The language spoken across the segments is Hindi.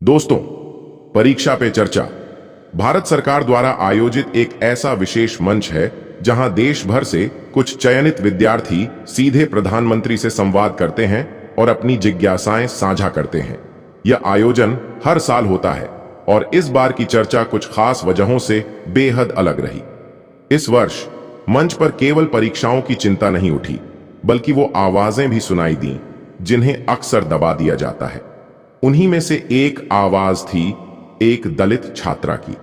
दोस्तों, परीक्षा पे चर्चा भारत सरकार द्वारा आयोजित एक ऐसा विशेष मंच है जहां देश भर से कुछ चयनित विद्यार्थी सीधे प्रधानमंत्री से संवाद करते हैं और अपनी जिज्ञासाएं साझा करते हैं। यह आयोजन हर साल होता है और इस बार की चर्चा कुछ खास वजहों से बेहद अलग रही। इस वर्ष मंच पर केवल परीक्षाओं की चिंता नहीं उठी, बल्कि वो आवाजें भी सुनाई दी जिन्हें अक्सर दबा दिया जाता है। उन्हीं में से एक आवाज थी एक दलित छात्रा की।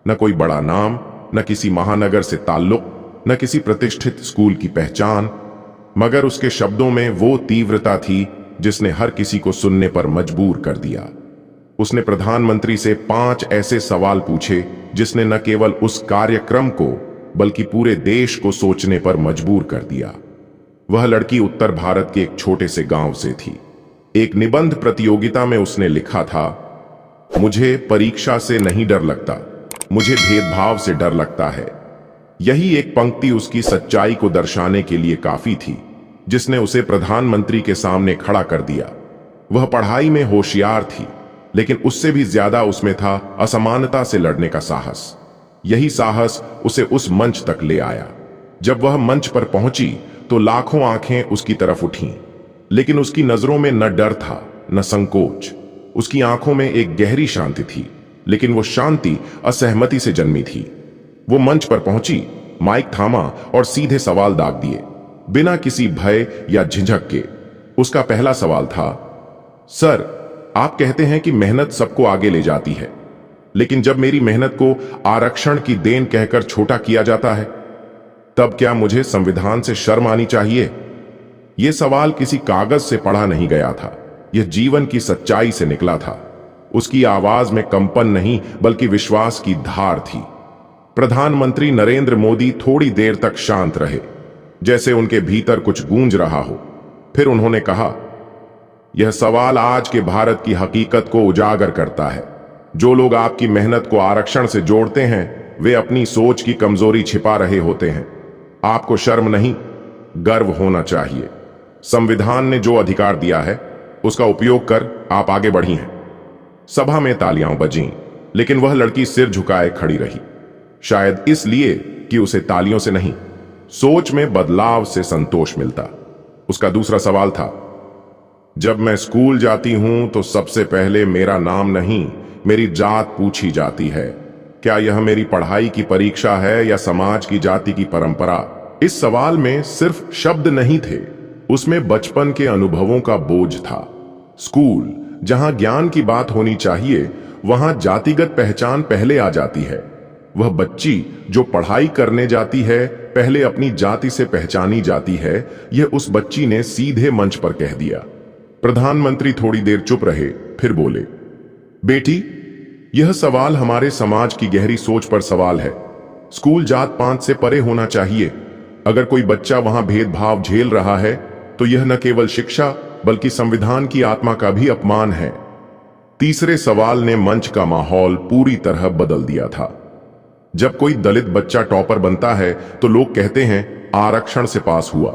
न कोई बड़ा नाम, न किसी महानगर से ताल्लुक, न किसी प्रतिष्ठित स्कूल की पहचान, मगर उसके शब्दों में वो तीव्रता थी जिसने हर किसी को सुनने पर मजबूर कर दिया। उसने प्रधानमंत्री से 5 ऐसे सवाल पूछे जिसने न केवल उस कार्यक्रम को बल्कि पूरे देश को सोचने पर मजबूर कर दिया। वह लड़की उत्तर भारत के एक छोटे से गांव से थी। एक निबंध प्रतियोगिता में उसने लिखा था, मुझे परीक्षा से नहीं डर लगता, मुझे भेदभाव से डर लगता है। यही एक पंक्ति उसकी सच्चाई को दर्शाने के लिए काफी थी, जिसने उसे प्रधानमंत्री के सामने खड़ा कर दिया। वह पढ़ाई में होशियार थी, लेकिन उससे भी ज्यादा उसमें था असमानता से लड़ने का साहस। यही साहस उसे उस मंच तक ले आया। जब वह मंच पर पहुंची तो लाखों आंखें उसकी तरफ उठीं, लेकिन उसकी नजरों में न डर था न संकोच। उसकी आंखों में एक गहरी शांति थी, लेकिन वो शांति असहमति से जन्मी थी। वो मंच पर पहुंची, माइक थामा और सीधे सवाल दाग दिए, बिना किसी भय या झिझक के। उसका पहला सवाल था, सर, आप कहते हैं कि मेहनत सबको आगे ले जाती है, लेकिन जब मेरी मेहनत को आरक्षण की देन कहकर छोटा किया जाता है, तब क्या मुझे संविधान से शर्म आनी चाहिए? यह सवाल किसी कागज से पढ़ा नहीं गया था, यह जीवन की सच्चाई से निकला था। उसकी आवाज में कंपन नहीं बल्कि विश्वास की धार थी। प्रधानमंत्री नरेंद्र मोदी थोड़ी देर तक शांत रहे, जैसे उनके भीतर कुछ गूंज रहा हो। फिर उन्होंने कहा, यह सवाल आज के भारत की हकीकत को उजागर करता है। जो लोग आपकी मेहनत को आरक्षण से जोड़ते हैं, वे अपनी सोच की कमजोरी छिपा रहे होते हैं। आपको शर्म नहीं, गर्व होना चाहिए। संविधान ने जो अधिकार दिया है, उसका उपयोग कर आप आगे बढ़ी हैं। सभा में तालियां बजीं, लेकिन वह लड़की सिर झुकाए खड़ी रही, शायद इसलिए कि उसे तालियों से नहीं, सोच में बदलाव से संतोष मिलता। उसका दूसरा सवाल था, जब मैं स्कूल जाती हूं तो सबसे पहले मेरा नाम नहीं, मेरी जात पूछी जाती है। क्या यह मेरी पढ़ाई की परीक्षा है या समाज की जाति की परंपरा? इस सवाल में सिर्फ शब्द नहीं थे, उसमें बचपन के अनुभवों का बोझ था। स्कूल जहां ज्ञान की बात होनी चाहिए, वहां जातिगत पहचान पहले आ जाती है। वह बच्ची जो पढ़ाई करने जाती है, पहले अपनी जाति से पहचानी जाती है, यह उस बच्ची ने सीधे मंच पर कह दिया। प्रधानमंत्री थोड़ी देर चुप रहे, फिर बोले, बेटी, यह सवाल हमारे समाज की गहरी सोच पर सवाल है। स्कूल जात पात से परे होना चाहिए। अगर कोई बच्चा वहां भेदभाव झेल रहा है, तो यह न केवल शिक्षा बल्कि संविधान की आत्मा का भी अपमान है। तीसरे सवाल ने मंच का माहौल पूरी तरह बदल दिया था। जब कोई दलित बच्चा टॉपर बनता है तो लोग कहते हैं आरक्षण से पास हुआ,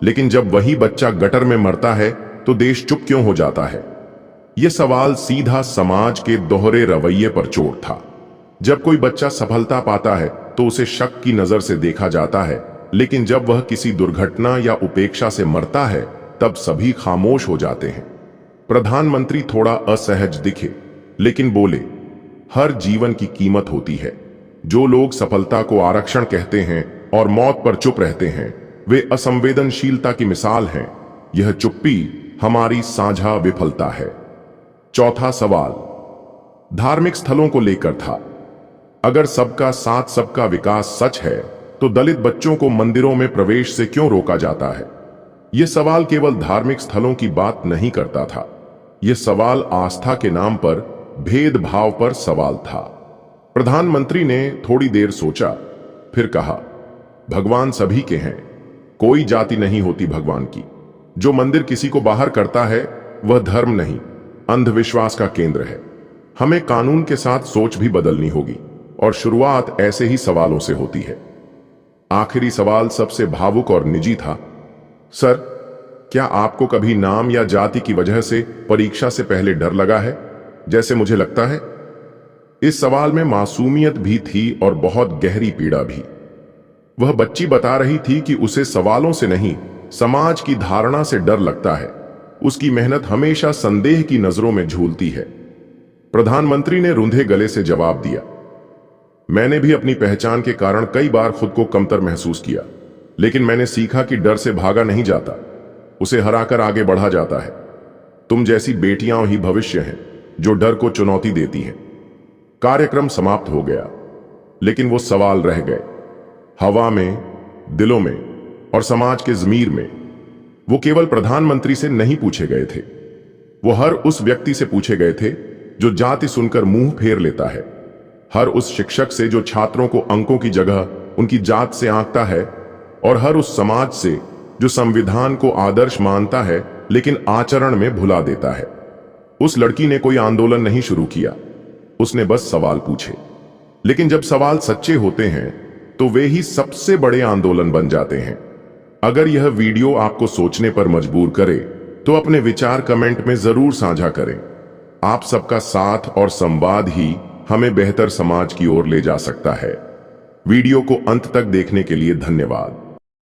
लेकिन जब वही बच्चा गटर में मरता है तो देश चुप क्यों हो जाता है? यह सवाल सीधा समाज के दोहरे रवैये पर चोट था। जब कोई बच्चा सफलता पाता है तो उसे शक की नजर से देखा जाता है, लेकिन जब वह किसी दुर्घटना या उपेक्षा से मरता है तब सभी खामोश हो जाते हैं। प्रधानमंत्री थोड़ा असहज दिखे, लेकिन बोले, हर जीवन की कीमत होती है। जो लोग सफलता को आरक्षण कहते हैं और मौत पर चुप रहते हैं, वे असंवेदनशीलता की मिसाल हैं। यह चुप्पी हमारी साझा विफलता है। चौथा सवाल धार्मिक स्थलों को लेकर था। अगर सबका साथ सबका विकास सच है, तो दलित बच्चों को मंदिरों में प्रवेश से क्यों रोका जाता है? यह सवाल केवल धार्मिक स्थलों की बात नहीं करता था, यह सवाल आस्था के नाम पर भेदभाव पर सवाल था। प्रधानमंत्री ने थोड़ी देर सोचा, फिर कहा, भगवान सभी के हैं, कोई जाति नहीं होती भगवान की। जो मंदिर किसी को बाहर करता है, वह धर्म नहीं, अंधविश्वास का केंद्र है। हमें कानून के साथ सोच भी बदलनी होगी, और शुरुआत ऐसे ही सवालों से होती है। आखिरी सवाल सबसे भावुक और निजी था, सर, क्या आपको कभी नाम या जाति की वजह से परीक्षा से पहले डर लगा है? जैसे मुझे लगता है? इस सवाल में मासूमियत भी थी और बहुत गहरी पीड़ा भी। वह बच्ची बता रही थी कि उसे सवालों से नहीं, समाज की धारणा से डर लगता है। उसकी मेहनत हमेशा संदेह की नजरों में झूलती है। प्रधानमंत्री ने रूंधे गले से जवाब दिया, मैंने भी अपनी पहचान के कारण कई बार खुद को कमतर महसूस किया, लेकिन मैंने सीखा कि डर से भागा नहीं जाता, उसे हराकर आगे बढ़ा जाता है। तुम जैसी बेटियां ही भविष्य हैं जो डर को चुनौती देती हैं। कार्यक्रम समाप्त हो गया, लेकिन वो सवाल रह गए, हवा में, दिलों में और समाज के ज़मीर में। वो केवल प्रधानमंत्री से नहीं पूछे गए थे, वो हर उस व्यक्ति से पूछे गए थे जो जाति सुनकर मुंह फेर लेता है, हर उस शिक्षक से जो छात्रों को अंकों की जगह उनकी जात से आंकता है, और हर उस समाज से जो संविधान को आदर्श मानता है लेकिन आचरण में भुला देता है। उस लड़की ने कोई आंदोलन नहीं शुरू किया, उसने बस सवाल पूछे। लेकिन जब सवाल सच्चे होते हैं तो वे ही सबसे बड़े आंदोलन बन जाते हैं। अगर यह वीडियो आपको सोचने पर मजबूर करे तो अपने विचार कमेंट में जरूर साझा करें। आप सबका साथ और संवाद ही हमें बेहतर समाज की ओर ले जा सकता है। वीडियो को अंत तक देखने के लिए धन्यवाद।